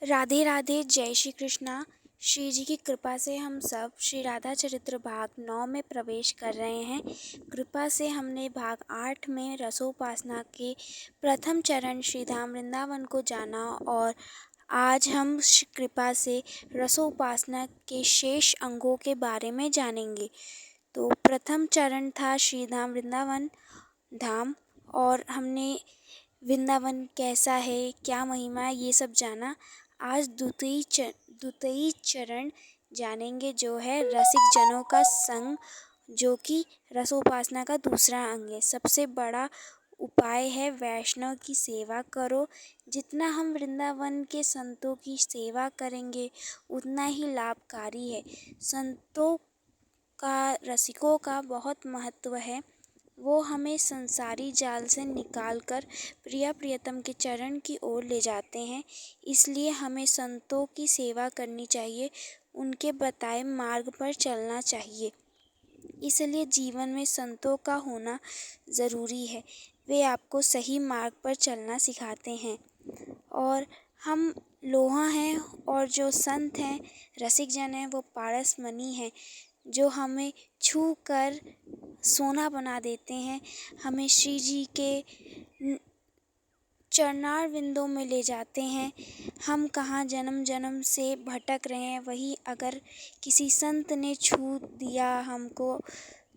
राधे राधे। जय श्री कृष्णा। श्री जी की कृपा से हम सब श्री राधा चरित्र भाग 9 में प्रवेश कर रहे हैं। कृपा से हमने भाग 8 में रसोपासना के प्रथम चरण श्री धाम वृंदावन को जाना और आज हम कृपा से रसोपासना के शेष अंगों के बारे में जानेंगे। तो प्रथम चरण था श्री धाम वृंदावन धाम और हमने वृंदावन कैसा है, क्या महिमा है, ये सब जाना। आज द्वितीय चरण जानेंगे जो है रसिक जनों का संग, जो कि रसोपासना का दूसरा अंग है। सबसे बड़ा उपाय है वैष्णव की सेवा करो। जितना हम वृंदावन के संतों की सेवा करेंगे उतना ही लाभकारी है। संतों का, रसिकों का बहुत महत्व है। वो हमें संसारी जाल से निकालकर प्रिय प्रियतम के चरण की ओर ले जाते हैं। इसलिए हमें संतों की सेवा करनी चाहिए, उनके बताए मार्ग पर चलना चाहिए। इसलिए जीवन में संतों का होना ज़रूरी है। वे आपको सही मार्ग पर चलना सिखाते हैं। और हम लोहा हैं और जो संत हैं, रसिक जन हैं, वो पारस मणि हैं जो हमें छू कर सोना बना देते हैं। हमें श्री जी के चरणार विंदों में ले जाते हैं। हम कहाँ जन्म जन्म से भटक रहे हैं, वही अगर किसी संत ने छू दिया हमको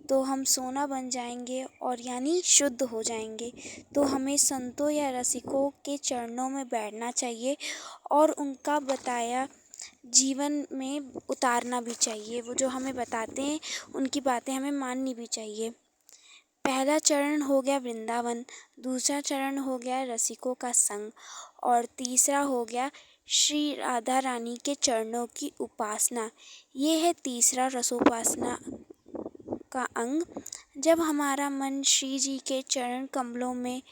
तो हम सोना बन जाएंगे और यानी शुद्ध हो जाएंगे। तो हमें संतों या रसिकों के चरणों में बैठना चाहिए और उनका बताया जीवन में उतारना भी चाहिए। वो जो हमें बताते हैं उनकी बातें हमें माननी भी चाहिए। पहला चरण हो गया वृंदावन, दूसरा चरण हो गया रसिकों का संग और तीसरा हो गया श्री राधा रानी के चरणों की उपासना। ये है तीसरा रसोपासना का अंग। जब हमारा मन श्री जी के चरण कमलों में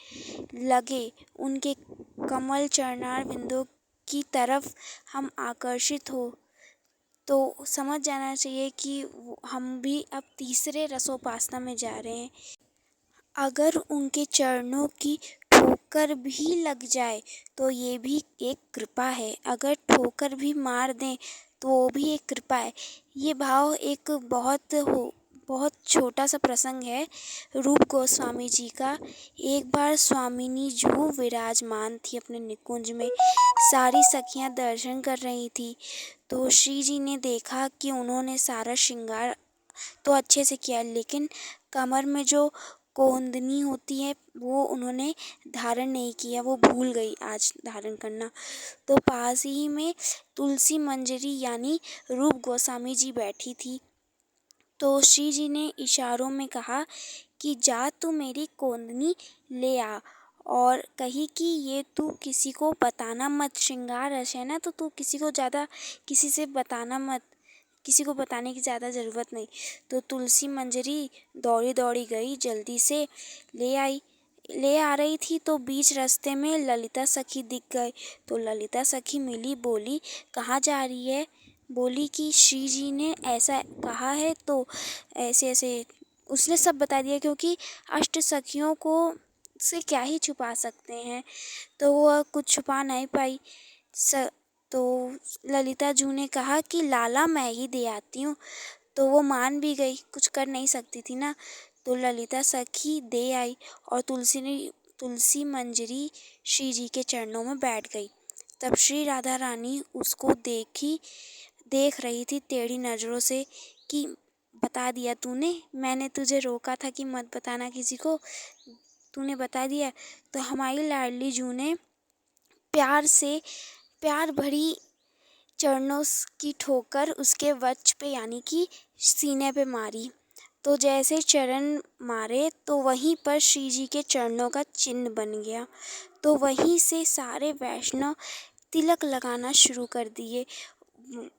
लगे, उनके कमल चरणार बिंदु की तरफ हम आकर्षित हो, तो समझ जाना चाहिए कि हम भी अब तीसरे रसोपासना में जा रहे हैं। अगर उनके चरणों की ठोकर भी लग जाए तो ये भी एक कृपा है। अगर ठोकर भी मार दें तो वो भी एक कृपा है। ये भाव एक बहुत छोटा सा प्रसंग है रूप गोस्वामी जी का। एक बार स्वामिनी जू विराजमान थी अपने निकुंज में। सारी सखियां दर्शन कर रही थी तो श्री जी ने देखा कि उन्होंने सारा श्रृंगार तो अच्छे से किया, लेकिन कमर में जो कोंदनी होती है वो उन्होंने धारण नहीं किया, वो भूल गई आज धारण करना। तो पास ही में तुलसी मंजरी यानी रूप गोस्वामी जी बैठी थी। तो श्री जी ने इशारों में कहा कि जा तू मेरी कोंदनी ले आ, और कही कि ये तू किसी को बताना मत। श्रृंगार रस है ना, तो तू किसी से बताना मत, किसी को बताने की ज़्यादा ज़रूरत नहीं। तो तुलसी मंजरी दौड़ी दौड़ी गई, जल्दी से ले आ रही थी तो बीच रास्ते में ललिता सखी दिख गए। तो ललिता सखी मिली, बोली कहाँ जा रही है? बोली कि श्री जी ने ऐसा कहा है तो ऐसे ऐसे उसने सब बता दिया, क्योंकि अष्ट सखियों को से क्या ही छुपा सकते हैं। तो वो कुछ छुपा नहीं पाई। तो ललिता जू ने कहा कि लाला मैं ही दे आती हूँ। तो वो मान भी गई, कुछ कर नहीं सकती थी ना। तो ललिता सखी दे आई और तुलसी मंजरी श्री जी के चरणों में बैठ गई। तब श्री राधा रानी उसको देख रही थी टेढ़ी नज़रों से कि बता दिया तूने, मैंने तुझे रोका था कि मत बताना किसी को, तूने बता दिया। तो हमारी लाडली जू ने प्यार भरी चरणों की ठोकर उसके वक्ष पे यानी कि सीने पे मारी। तो जैसे चरण मारे तो वहीं पर श्री जी के चरणों का चिन्ह बन गया। तो वहीं से सारे वैष्णव तिलक लगाना शुरू कर दिए।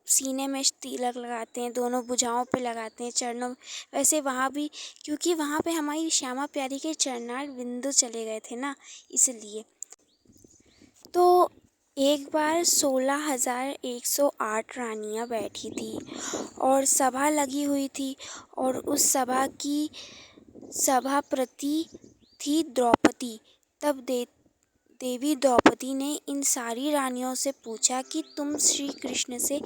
सीने में तिलक लगाते हैं, दोनों भुजाओं पे लगाते हैं, चरणों। वैसे वहाँ भी, क्योंकि वहाँ पे हमारी श्यामा प्यारी के चरणार बिंदु चले गए थे ना, इसलिए। तो एक बार 16,108 रानियां बैठी थी और सभा लगी हुई थी और उस सभा की सभापति थी द्रौपदी। तब देवी द्रौपदी ने इन सारी रानियों से पूछा कि तुम श्री कृष्ण से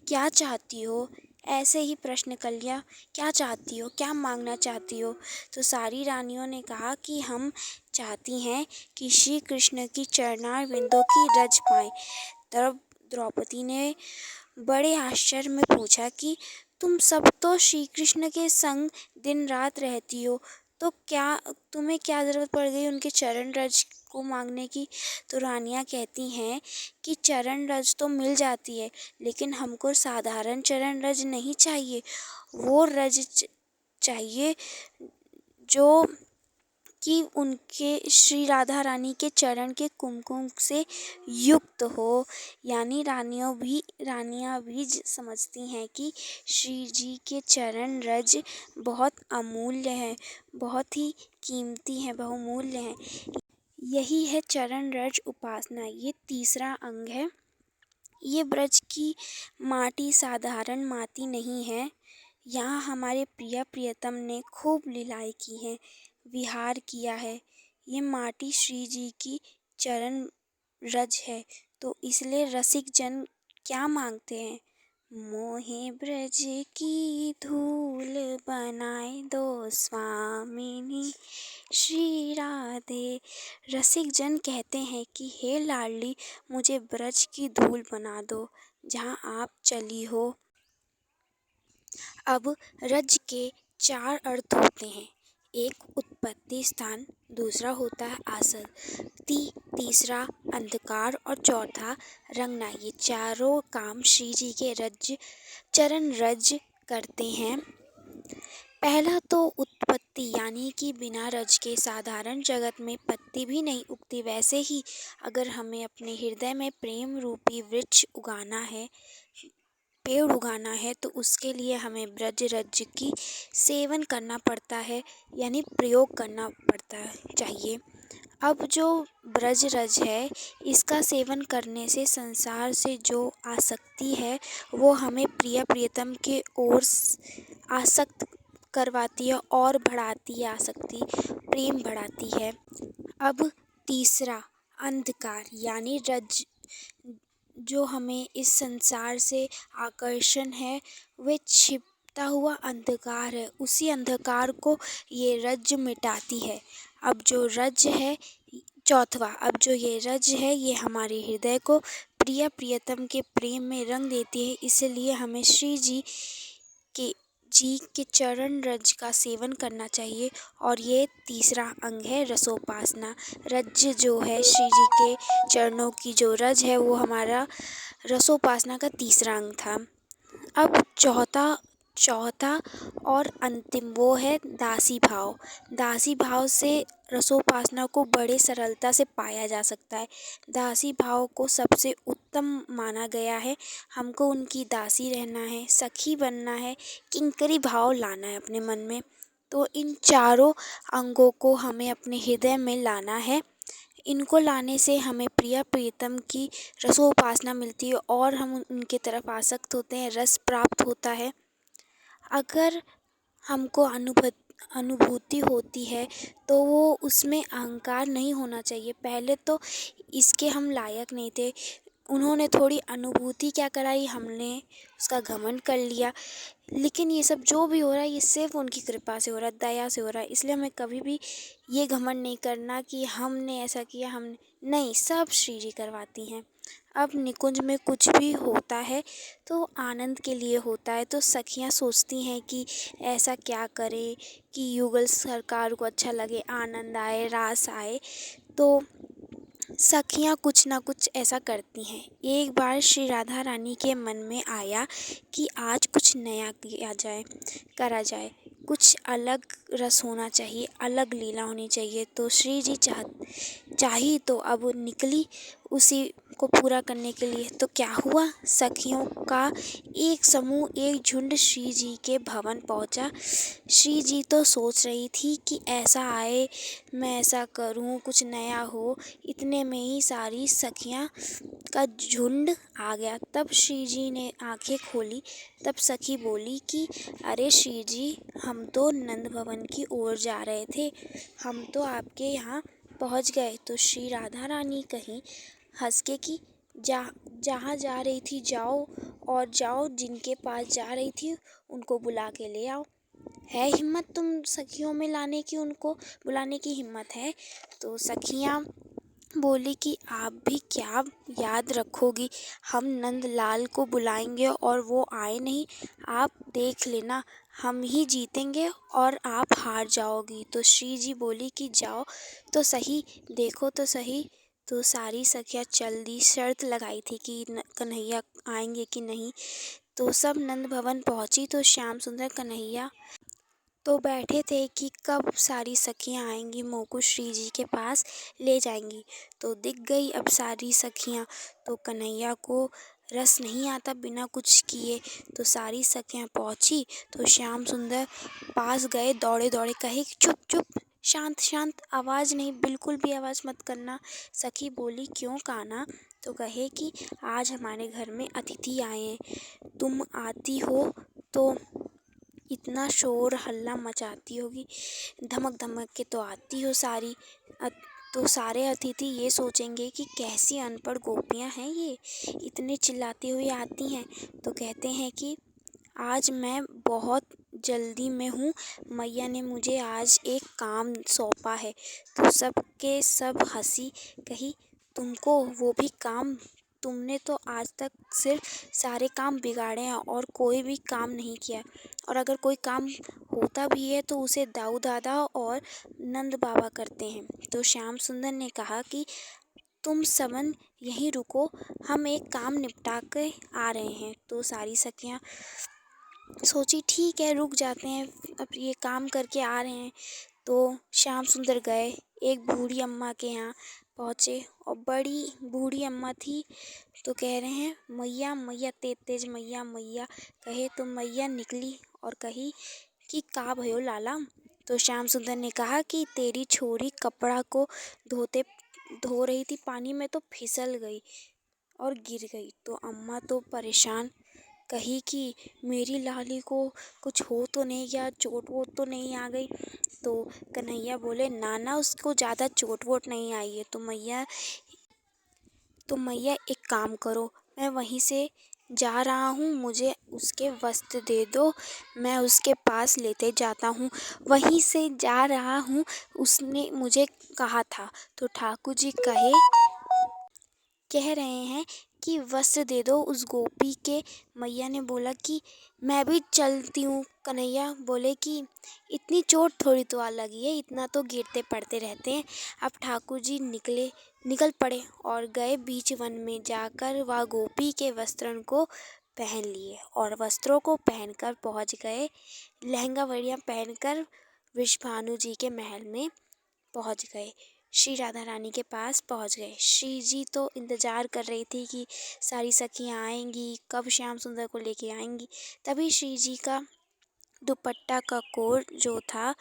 क्या चाहती हो। ऐसे ही प्रश्न कर लिया, क्या चाहती हो, क्या मांगना चाहती हो। तो सारी रानियों ने कहा कि हम चाहती हैं कि श्री कृष्ण की चरणार बिंदों की रज पाएं। तब द्रौपदी ने बड़े आश्चर्य में पूछा कि तुम सब तो श्री कृष्ण के संग दिन रात रहती हो, तो क्या तुम्हें क्या ज़रूरत पड़ गई उनके चरण रज को मांगने की। तो रानियां कहती हैं कि चरण रज तो मिल जाती है, लेकिन हमको साधारण चरण रज नहीं चाहिए, वो रज चाहिए जो कि उनके श्री राधा रानी के चरण के कुमकुम से युक्त हो। यानी रानियां भी समझती हैं कि श्री जी के चरण रज बहुत अमूल्य हैं, बहुत ही कीमती हैं, बहुमूल्य हैं। यही है चरण रज उपासना। ये तीसरा अंग है। ये ब्रज की माटी साधारण माटी नहीं है। यहाँ हमारे प्रिय प्रियतम ने खूब लीलाएं की हैं, विहार किया है। ये माटी श्री जी की चरण रज है। तो इसलिए रसिक जन क्या मांगते हैं, मोहे ब्रज की धूल बनाए दो स्वामिनी श्री राधे। रसिक जन कहते हैं कि हे लाडली, मुझे ब्रज की धूल बना दो जहाँ आप चली हो। अब रज के 4 अर्थ होते हैं। एक उत्पत्ति स्थान, दूसरा होता है आसक्ति, तीसरा अंधकार और चौथा रंगना। ये चारों काम श्री जी के चरण रज करते हैं। पहला तो उत्पत्ति, यानी कि बिना रज के साधारण जगत में पत्ती भी नहीं उगती। वैसे ही अगर हमें अपने हृदय में प्रेम रूपी वृक्ष उगाना है, पेड़ उगाना है, तो उसके लिए हमें ब्रज रज की सेवन करना पड़ता है, यानी प्रयोग करना पड़ता चाहिए। अब जो ब्रज रज है, इसका सेवन करने से संसार से जो आसक्ति है वो हमें प्रिय प्रियतम के ओर आसक्त करवाती है और बढ़ाती है, आसक्ति प्रेम बढ़ाती है। अब तीसरा अंधकार, यानी रज जो हमें इस संसार से आकर्षण है, वे छिपता हुआ अंधकार है, उसी अंधकार को ये रज मिटाती है। अब जो रज है चौथवा, अब जो ये रज है ये हमारे हृदय को प्रिय प्रियतम के प्रेम में रंग देती है। इसलिए हमें श्री जी के चरण रज का सेवन करना चाहिए। और ये तीसरा अंग है रसोपासना। रज जो है श्री जी के चरणों की जो रज है वो हमारा रसोपासना का तीसरा अंग था। अब चौथा और अंतिम वो है दासी भाव। दासी भाव से रसोपासना को बड़े सरलता से पाया जा सकता है। दासी भाव को सबसे उत्तम माना गया है। हमको उनकी दासी रहना है, सखी बनना है, किंकरी भाव लाना है अपने मन में। तो इन चारों अंगों को हमें अपने हृदय में लाना है। इनको लाने से हमें प्रिय प्रियतम की रसोपासना मिलती है और हम उनके तरफ आसक्त होते हैं, रस प्राप्त होता है। अगर हमको अनुभूति होती है तो वो उसमें अहंकार नहीं होना चाहिए। पहले तो इसके हम लायक नहीं थे, उन्होंने थोड़ी अनुभूति क्या कराई, हमने उसका घमंड कर लिया। लेकिन ये सब जो भी हो रहा है ये सिर्फ उनकी कृपा से हो रहा है, दया से हो रहा है। इसलिए हमें कभी भी ये घमंड नहीं करना कि हमने ऐसा किया, हमने नहीं, सब श्री जी करवाती हैं। अब निकुंज में कुछ भी होता है तो आनंद के लिए होता है। तो सखियाँ सोचती हैं कि ऐसा क्या करें कि युगल सरकार को अच्छा लगे, आनंद आए, रास आए। तो सखियाँ कुछ ना कुछ ऐसा करती हैं। एक बार श्री राधा रानी के मन में आया कि आज कुछ नया करा जाए, कुछ अलग रस होना चाहिए, अलग लीला होनी चाहिए। तो श्री जी चाही तो अब निकली उसी को पूरा करने के लिए। तो क्या हुआ, सखियों का एक समूह, एक झुंड श्री जी के भवन पहुंचा। श्री जी तो सोच रही थी कि ऐसा आए, मैं ऐसा करूं, कुछ नया हो। इतने में ही सारी सखियां का झुंड आ गया। तब श्री जी ने आंखें खोली। तब सखी बोली कि अरे श्री जी, हम तो नंद भवन की ओर जा रहे थे, हम तो आपके यहाँ पहुँच गए तो श्री राधा रानी कहीं हंस के कि जहाँ जा रही थी जाओ, और जाओ जिनके पास जा रही थी उनको बुला के ले आओ। है हिम्मत तुम सखियों में लाने की, उनको बुलाने की हिम्मत है? तो सखियाँ बोली कि आप भी क्या याद रखोगी, हम नंदलाल को बुलाएंगे और वो आए नहीं, आप देख लेना हम ही जीतेंगे और आप हार जाओगी। तो श्री जी बोली कि जाओ तो सही, देखो तो सही। तो सारी सखियाँ चल दी, शर्त लगाई थी कि कन्हैया आएंगे कि नहीं। तो सब नंद भवन पहुँची तो श्याम सुंदर कन्हैया तो बैठे थे कि कब सारी सखियाँ आएंगी, मोकू श्री जी के पास ले जाएंगी। तो दिख गई अब सारी सखियाँ। तो कन्हैया को रस नहीं आता बिना कुछ किए। तो सारी सखियाँ पहुँची तो श्याम सुंदर पास गए, दौड़े दौड़े कहे कि चुप चुप, शांत शांत, आवाज़ नहीं, बिल्कुल भी आवाज़ मत करना। सखी बोली क्यों कान्हा? तो कहे कि आज हमारे घर में अतिथि आए हैं, तुम आती हो तो इतना शोर हल्ला मचाती होगी, धमक धमक के तो आती हो सारी। तो सारे अतिथि ये सोचेंगे कि कैसी अनपढ़ गोपियाँ हैं ये, इतने चिल्लाती हुई आती हैं। तो कहते हैं कि आज मैं बहुत जल्दी में हूँ, मैया ने मुझे आज एक काम सौंपा है। तो सब के सब हंसी, कही तुमको वो भी काम? तुमने तो आज तक सिर्फ सारे काम बिगाड़े हैं और कोई भी काम नहीं किया, और अगर कोई काम होता भी है तो उसे दाऊ दादा और नंद बाबा करते हैं। तो श्याम सुंदर ने कहा कि तुम सबन यहीं रुको, हम एक काम निपटा के आ रहे हैं। तो सारी सखियाँ सोची ठीक है रुक जाते हैं, अब ये काम करके आ रहे हैं। तो श्याम सुंदर गए, एक बूढ़ी अम्मा के यहाँ पहुँचे और बड़ी बूढ़ी अम्मा थी। तो कह रहे हैं मैया मैया, तेज तेज मैया मैया। कहे तो मैया निकली और कही कि का भयो लाला? तो श्याम सुंदर ने कहा कि तेरी छोरी कपड़ा को धो रही थी पानी में तो फिसल गई और गिर गई। तो अम्मा तो परेशान, कही कि मेरी लाली को कुछ हो तो नहीं गया, चोट वोट तो नहीं आ गई? तो कन्हैया बोले ना ना, उसको ज़्यादा चोट वोट नहीं आई है। तो मैया एक काम करो, मैं वहीं से जा रहा हूँ, मुझे उसके वस्त्र दे दो, मैं उसके पास लेते जाता हूँ, वहीं से जा रहा हूँ, उसने मुझे कहा था। तो ठाकुर जी कह रहे हैं कि वस्त्र दे दो उस गोपी के। मैया ने बोला कि मैं भी चलती हूँ। कन्हैया बोले कि इतनी चोट थोड़ी तो आ लगी है, इतना तो गिरते पड़ते रहते हैं। अब ठाकुर जी निकल पड़े और गए बीच वन में, जाकर वह गोपी के वस्त्रों को पहन लिए और वस्त्रों को पहनकर पहुँच गए, लहंगा बढ़िया पहनकर विषभानु जी के महल में पहुँच गए, श्री राधा रानी के पास पहुँच गए। श्री जी तो इंतज़ार कर रही थी कि सारी सखियाँ आएंगी, कब श्याम सुंदर को लेके आएंगी। तभी श्री जी का दुपट्टा का कोर जो था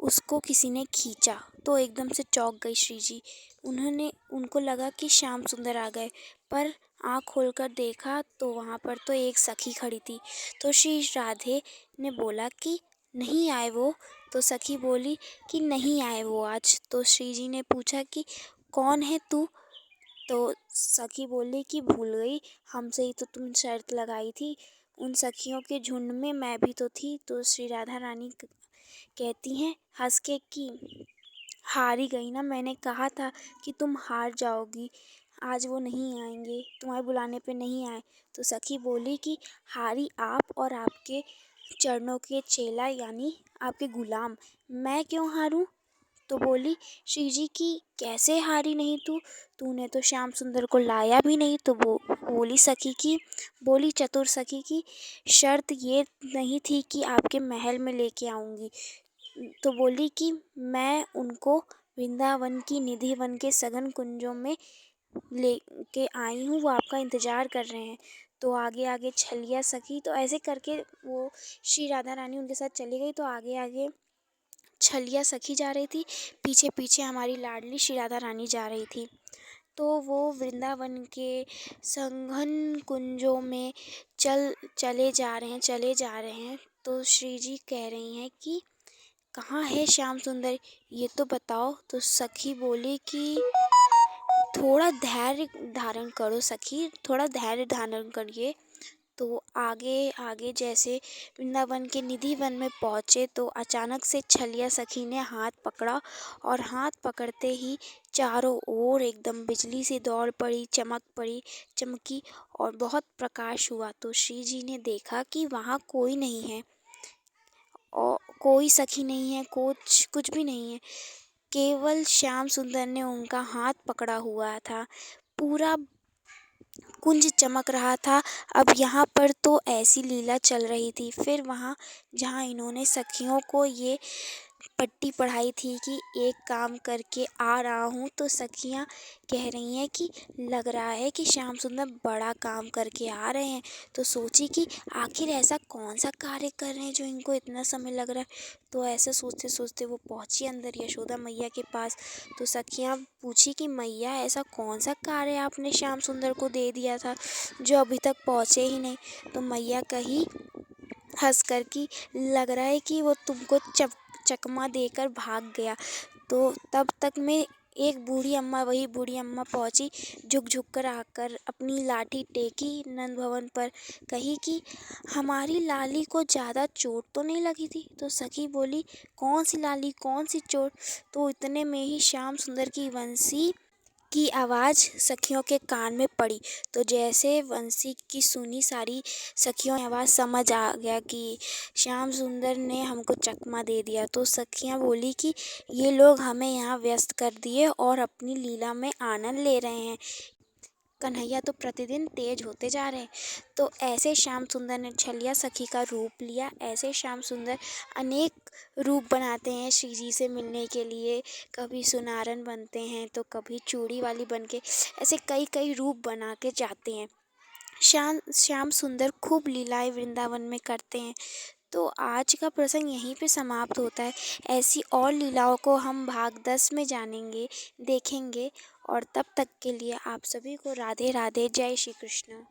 उसको किसी ने खींचा तो एकदम से चौंक गई श्री जी। उनको लगा कि श्याम सुंदर आ गए, पर आँख खोलकर देखा तो वहाँ पर तो एक सखी खड़ी थी। तो श्री राधे ने बोला कि नहीं आए वो? तो सखी बोली कि नहीं आए वो आज। तो श्री जी ने पूछा कि कौन है तू? तो सखी बोली कि भूल गई, हमसे ही तो तुम शर्त लगाई थी, उन सखियों के झुंड में मैं भी तो थी। तो श्री राधा रानी कहती हैं हंस के कि हार ही गई ना, मैंने कहा था कि तुम हार जाओगी, आज वो नहीं आएंगे, तुम्हारे बुलाने पे नहीं आए। तो सखी बोली कि हारी आप और आपके चरणों के चेला यानी आपके गुलाम, मैं क्यों हारूं? तो बोली श्री जी की कैसे हारी नहीं तूने तो श्याम सुंदर को लाया भी नहीं। तो वो बोली चतुर सखी की शर्त ये नहीं थी कि आपके महल में लेके आऊँगी। तो बोली कि मैं उनको वृंदावन की निधि वन के सघन कुंजों में लेके आई हूँ, वो आपका इंतज़ार कर रहे हैं। तो आगे आगे छलिया सखी, तो ऐसे करके वो श्री राधा रानी उनके साथ चली गई। तो आगे आगे छलिया सखी जा रही थी, पीछे पीछे हमारी लाडली श्री राधा रानी जा रही थी। तो वो वृंदावन के सघन कुंजों में चले जा रहे हैं। तो श्री जी कह रही हैं कि कहाँ है श्याम सुंदर, ये तो बताओ। तो सखी बोली कि थोड़ा धैर्य धारण करो सखी, थोड़ा धैर्य धारण करिए। तो आगे आगे जैसे वृंदावन के निधि वन में पहुँचे तो अचानक से छलिया सखी ने हाथ पकड़ा और हाथ पकड़ते ही चारों ओर एकदम बिजली सी दौड़ पड़ी, चमक पड़ी, चमकी और बहुत प्रकाश हुआ। तो श्री जी ने देखा कि वहाँ कोई नहीं है और कोई सखी नहीं है, कुछ कुछ भी नहीं है। केवल श्याम सुंदर ने उनका हाथ पकड़ा हुआ था। पूरा कुंज चमक रहा था। अब यहाँ पर तो ऐसी लीला चल रही थी। फिर वहाँ जहाँ इन्होंने सखियों को ये पट्टी पढ़ाई थी कि एक काम करके आ रहा हूँ, तो सखियाँ कह रही हैं कि लग रहा है कि श्याम सुंदर बड़ा काम करके आ रहे हैं। तो सोची कि आखिर ऐसा कौन सा कार्य कर रहे हैं जो इनको इतना समय लग रहा है। तो ऐसे सोचते सोचते वो पहुँची अंदर यशोदा मैया के पास। तो सखियाँ पूछी कि मैया ऐसा कौन सा कार्य आपने श्याम सुंदर को दे दिया था जो अभी तक पहुँचे ही नहीं। तो मैया कही हंस कर कि लग रहा है कि वो तुमको चकमा देकर भाग गया। तो तब तक में एक बूढ़ी अम्मा, वही बूढ़ी अम्मा पहुंची, झुक झुक कर आकर अपनी लाठी टेकी नंद भवन पर। कही कि हमारी लाली को ज़्यादा चोट तो नहीं लगी थी। तो सखी बोली कौन सी लाली, कौन सी चोट। तो इतने में ही श्याम सुंदर की बंसी की आवाज़ सखियों के कान में पड़ी। तो जैसे बंसी की सुनी सारी सखियों की आवाज़ समझ आ गया कि श्याम सुंदर ने हमको चकमा दे दिया। तो सखियाँ बोली कि ये लोग हमें यहाँ व्यस्त कर दिए और अपनी लीला में आनंद ले रहे हैं। कन्हैया तो प्रतिदिन तेज होते जा रहे हैं। तो ऐसे श्याम सुंदर ने छलिया सखी का रूप लिया। ऐसे श्याम सुंदर अनेक रूप बनाते हैं श्री जी से मिलने के लिए। कभी सुनारन बनते हैं तो कभी चूड़ी वाली बन के, ऐसे कई कई रूप बना के जाते हैं। श्याम सुंदर खूब लीलाएं वृंदावन में करते हैं। तो आज का प्रसंग यहीं पे समाप्त होता है। ऐसी और लीलाओं को हम भाग 10 में जानेंगे, देखेंगे। और तब तक के लिए आप सभी को राधे राधे, जय श्री कृष्ण।